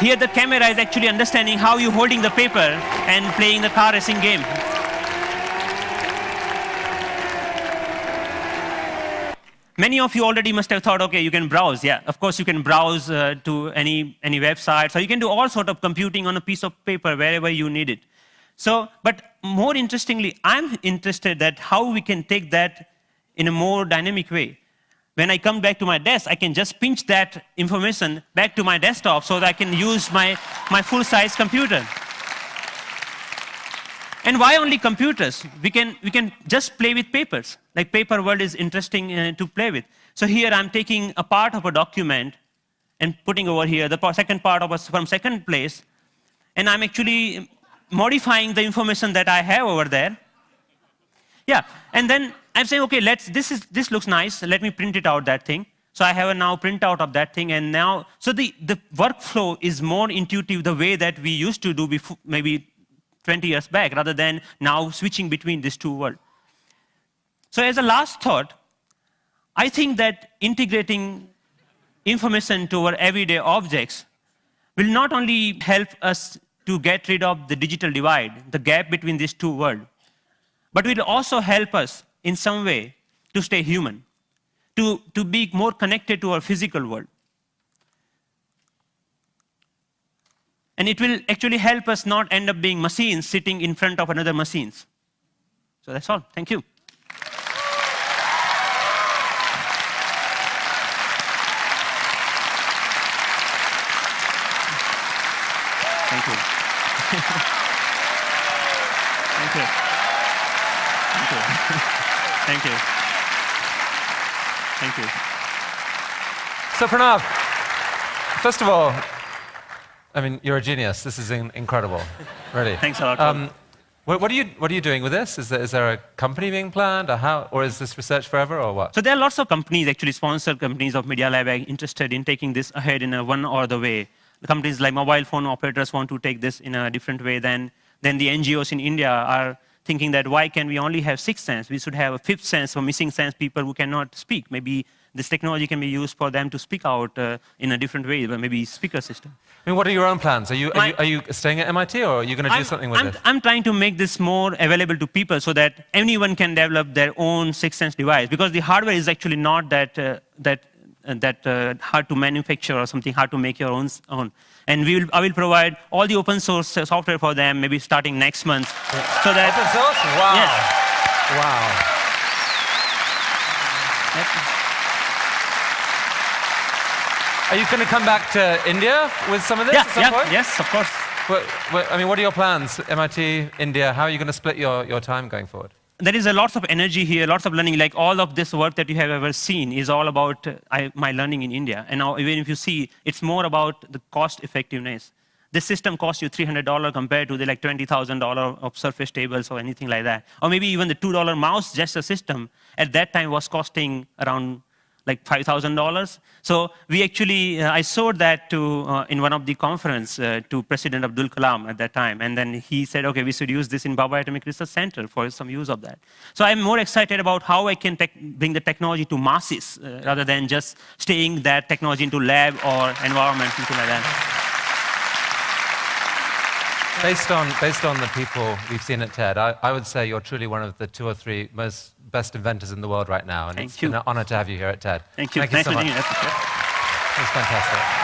here the camera is actually understanding how you're holding the paper and playing the car racing game. Many of you already must have thought, okay, you can browse. Yeah, of course you can browse to any website. So you can do all sort of computing on a piece of paper wherever you need it. So, but more interestingly, I'm interested that how we can take that in a more dynamic way. When I come back to my desk, I can just pinch that information back to my desktop so that I can use my full-size computer. And why only computers? We can just play with papers. Like paper world is interesting to play with. So here I'm taking a part of a document and putting over here the second part of from second place, and I'm actually modifying the information that I have over there. Yeah, and then I'm saying, okay, this looks nice. Let me print it out, that thing. So I have a now printout of that thing, and now, so the workflow is more intuitive the way that we used to do before, maybe 20 years back, rather than now switching between these two worlds. So as a last thought, I think that integrating information to our everyday objects will not only help us to get rid of the digital divide, the gap between these two worlds, but will also help us in some way to stay human, to be more connected to our physical world. And it will actually help us not end up being machines sitting in front of another machines. So that's all. Thank you. Thank you. Thank you. Thank you. Thank you. Thank you. So Pranav, first of all, I mean, you're a genius. This is incredible, really. Thanks a lot. What are you doing with this? Is there a company being planned, or is this research forever, or what? So there are lots of companies, actually sponsored companies of Media Lab, interested in taking this ahead in a one or the way. The companies like mobile phone operators want to take this in a different way than the NGOs in India are thinking that why can we only have sixth sense? We should have a fifth sense for missing sense people who cannot speak. Maybe this technology can be used for them to speak out in a different way, but maybe speaker system. I mean, what are your own plans? Are you staying at MIT, or are you going to do something with this? I'm trying to make this more available to people so that anyone can develop their own sixth sense device, because the hardware is actually not that hard to manufacture or something hard to make your own. And I will provide all the open source software for them, maybe starting next month. Yeah. So that open source? Wow. Yes. Wow. Are you going to come back to India with some of this at some point? Yes, of course. I mean, what are your plans? MIT, India, how are you going to split your time going forward? There is a lots of energy here, lots of learning. Like all of this work that you have ever seen is all about my learning in India. And now, even if you see, it's more about the cost effectiveness. This system costs you $300 compared to the like $20,000 of Surface tables or anything like that. Or maybe even the $2 mouse, just a system, at that time was costing around like $5,000. So we actually, I showed that to, in one of the conference to President Abdul Kalam at that time. And then he said, okay, we should use this in Bhabha Atomic Research Center for some use of that. So I'm more excited about how I can bring the technology to masses rather than just staying that technology into lab or environment, something like that. Based on the people we've seen at TED, I would say you're truly one of the 2 or 3 best inventors in the world right now. And it's been an honor to have you here at TED. Thank you. Thank you so much. Nice meeting you. It was fantastic.